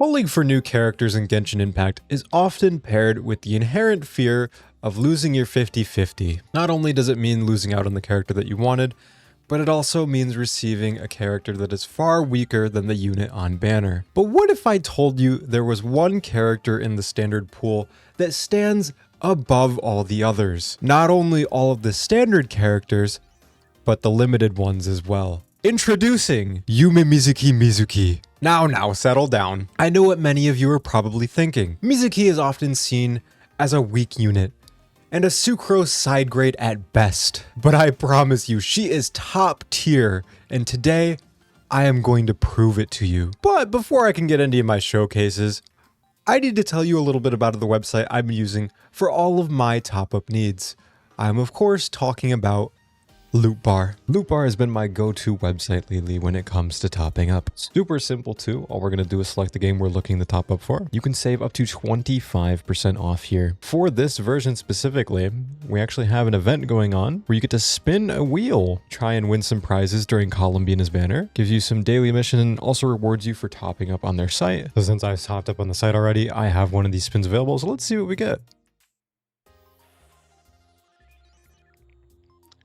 Pulling for new characters in Genshin Impact is often paired with the inherent fear of losing your 50-50. Not only does it mean losing out on the character that you wanted, but it also means receiving a character that is far weaker than the unit on banner. But what if I told you there was one character in the standard pool that stands above all the others? Not only all of the standard characters, but the limited ones as well. Introducing Yumemizuki. Now, settle down. I know what many of you are probably thinking. Mizuki is often seen as a weak unit, and a Sucrose side grade at best. But I promise you, she is top tier, and today, I am going to prove it to you. But before I can get into my showcases, I need to tell you a little bit about the website I'm using for all of my top-up needs. I'm of course talking about Loot Bar. Loot Bar has been my go-to website lately when it comes to topping up. Super simple too. All we're going to do is select the game we're looking to top up for. You can save up to 25% off here. For this version specifically, we actually have an event going on where you get to spin a wheel, try and win some prizes during Columbina's banner, gives you some daily mission, and also rewards you for topping up on their site. So since I've topped up on the site already, I have one of these spins available, so let's see what we get.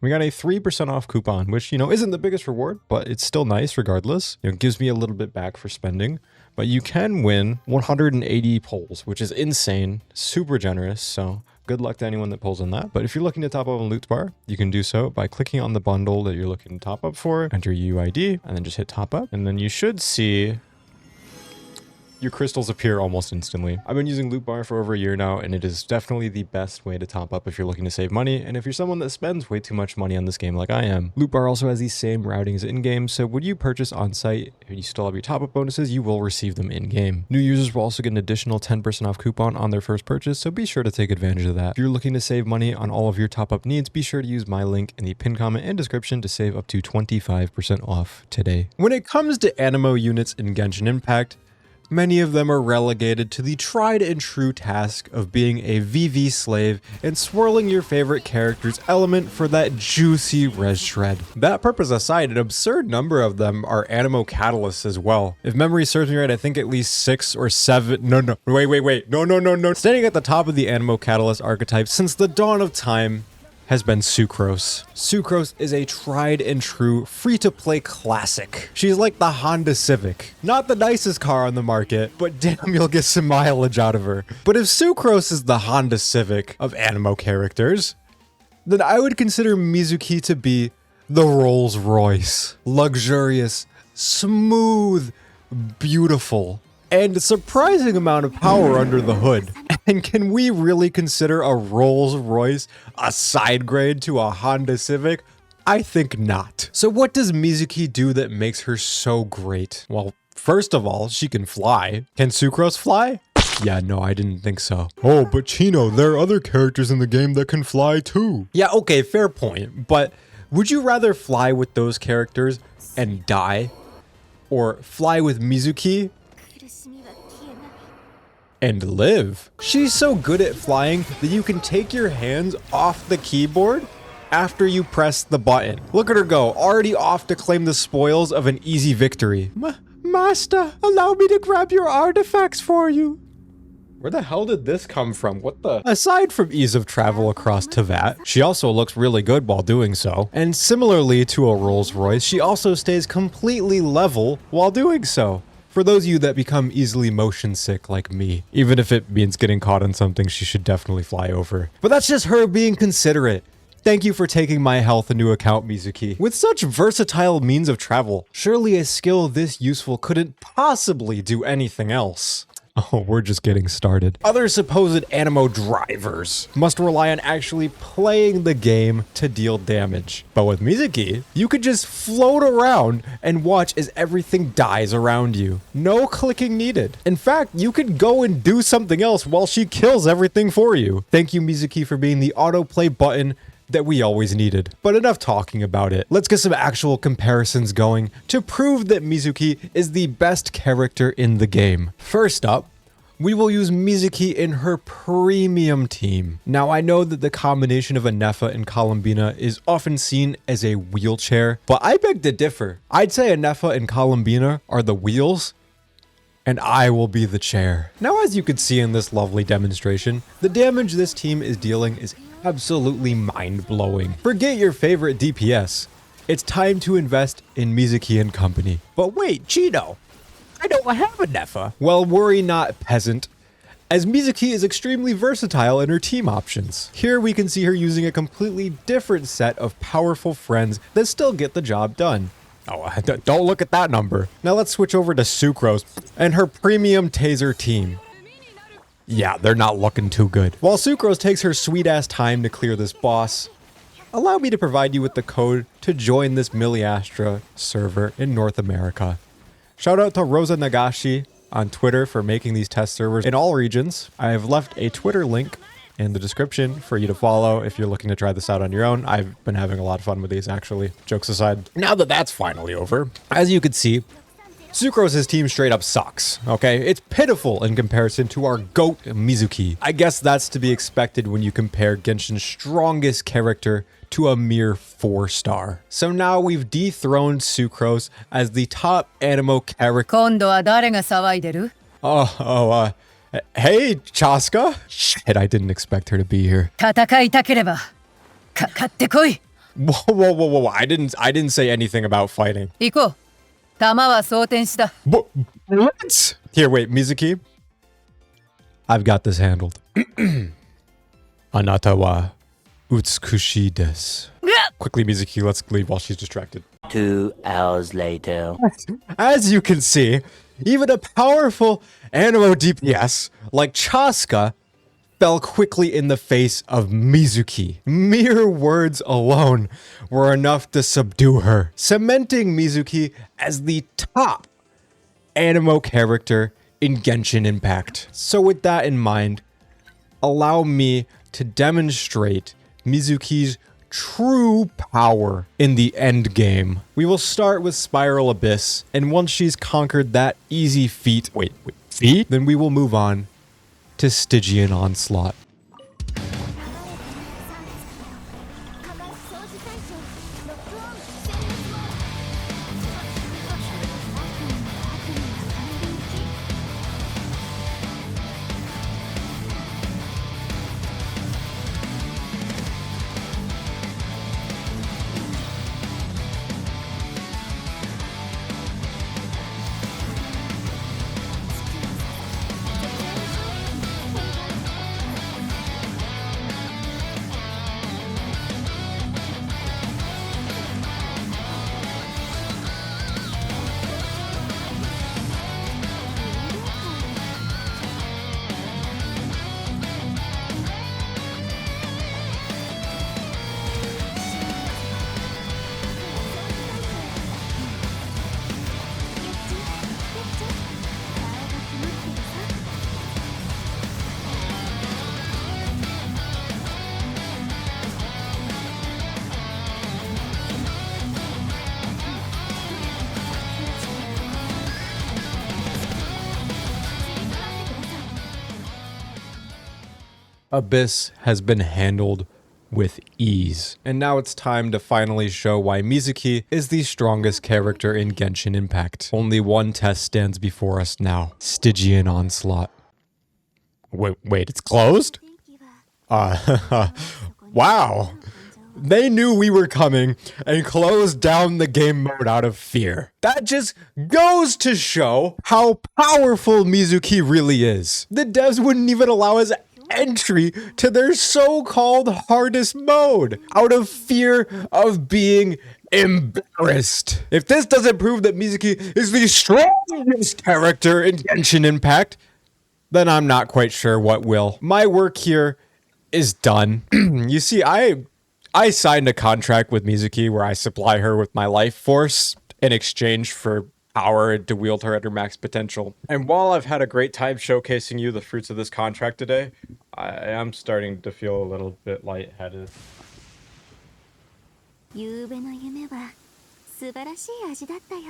We got a 3% off coupon, which, isn't the biggest reward, but it's still nice regardless. It gives me a little bit back for spending, but you can win 180 pulls, which is insane, super generous. So good luck to anyone that pulls on that. But if you're looking to top up on Loot Bar, you can do so by clicking on the bundle that you're looking to top up for, enter UID, and then just hit top up. And then you should see your crystals appear almost instantly. I've been using Loot Bar for over a year now, and it is definitely the best way to top up if you're looking to save money, and if you're someone that spends way too much money on this game like I am. Loot Bar also has the same routing as in-game, so when you purchase on-site, if you still have your top-up bonuses, you will receive them in-game. New users will also get an additional 10% off coupon on their first purchase, so be sure to take advantage of that. If you're looking to save money on all of your top-up needs, be sure to use my link in the pinned comment and description to save up to 25% off today. When it comes to Anemo units in Genshin Impact, many of them are relegated to the tried and true task of being a VV slave and swirling your favorite character's element for that juicy res shred. That purpose aside, an absurd number of them are Anemo catalysts as well. If memory serves me right, I think at least 6 or 7. Wait. No. Standing at the top of the Anemo catalyst archetype since the dawn of time has been Sucrose. Sucrose is a tried and true free-to-play classic. She's like the Honda Civic. Not the nicest car on the market, but damn, you'll get some mileage out of her. But if Sucrose is the Honda Civic of Anemo characters, then I would consider Mizuki to be the Rolls Royce. Luxurious, smooth, beautiful, and a surprising amount of power under the hood. And can we really consider a Rolls Royce a side grade to a Honda Civic? I think not. So what does Mizuki do that makes her so great? Well, first of all, she can fly. Can Sucrose fly? Yeah, no, I didn't think so. Oh, but Chino, there are other characters in the game that can fly too. Yeah, okay, fair point. But would you rather fly with those characters and die? Or fly with Mizuki and live? She's so good at flying that you can take your hands off the keyboard after you press the button. Look at her go, already off to claim the spoils of an easy victory. Master, allow me to grab your artifacts for you. Where the hell did this come from? What the? Aside from ease of travel across Teyvat, she also looks really good while doing so. And similarly to a Rolls Royce, she also stays completely level while doing so. For those of you that become easily motion sick like me, even if it means getting caught on something she should definitely fly over. But that's just her being considerate. Thank you for taking my health into account, Mizuki. With such versatile means of travel, surely a skill this useful couldn't possibly do anything else. Oh, we're just getting started. Other supposed Anemo drivers must rely on actually playing the game to deal damage. But with Mizuki, you could just float around and watch as everything dies around you. No clicking needed. In fact, you could go and do something else while she kills everything for you. Thank you, Mizuki, for being the autoplay button that we always needed. But enough talking about it. Let's get some actual comparisons going to prove that Mizuki is the best character in the game. First up, we will use Mizuki in her premium team. Now, I know that the combination of Ineffa and Columbina is often seen as a wheelchair, but I beg to differ. I'd say Ineffa and Columbina are the wheels, and I will be the chair. Now, as you can see in this lovely demonstration, the damage this team is dealing is absolutely mind-blowing. Forget your favorite DPS. It's time to invest in Mizuki and company. But wait, Chino, I don't have a Ineffa. Well, worry not, peasant, as Mizuki is extremely versatile in her team options. Here we can see her using a completely different set of powerful friends that still get the job done. Oh, don't look at that number. Now let's switch over to Sucrose and her premium taser team. Yeah, they're not looking too good. While Sucrose takes her sweet ass time to clear this boss, allow me to provide you with the code to join this Miliastra server in North America. Shout out to Rosa Nagashi on Twitter for making these test servers in all regions. I have left a Twitter link in the description for you to follow if you're looking to try this out on your own. I've been having a lot of fun with these, actually. Jokes aside. Now that that's finally over, as you can see, Sucrose's team straight up sucks, okay? It's pitiful in comparison to our GOAT Mizuki. I guess that's to be expected when you compare Genshin's strongest character to a mere 4-star. So now we've dethroned Sucrose as the top animo character. Hey, Chaska. Shit, I didn't expect her to be here. Whoa. I didn't say anything about fighting. What? Here, wait, Mizuki. I've got this handled. Anata wa utsukushii desu. Quickly, Mizuki, let's leave while she's distracted. 2 hours later. As you can see, even a powerful animo DPS like Chaska fell quickly in the face of Mizuki. Mere words alone were enough to subdue her, cementing Mizuki as the top animo character in Genshin Impact. So with that in mind, allow me to demonstrate Mizuki's true power in the end game. We will start with Spiral Abyss, and once she's conquered that easy feat, feat? Then we will move on to Stygian Onslaught. Abyss has been handled with ease. And now it's time to finally show why Mizuki is the strongest character in Genshin Impact. Only one test stands before us now. Stygian Onslaught. Wait, it's closed? Wow. They knew we were coming and closed down the game mode out of fear. That just goes to show how powerful Mizuki really is. The devs wouldn't even allow us entry to their so-called hardest mode out of fear of being embarrassed. If this doesn't prove that Mizuki is the strongest character in Genshin Impact, then I'm not quite sure what will. My work here is done. You see, I signed a contract with Mizuki where I supply her with my life force in exchange for power to wield her at her max potential. And while I've had a great time showcasing you the fruits of this contract today, I am starting to feel a little bit lightheaded. 夕べの夢は素晴らしい味だったよ。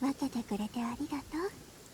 分けてくれてありがとう。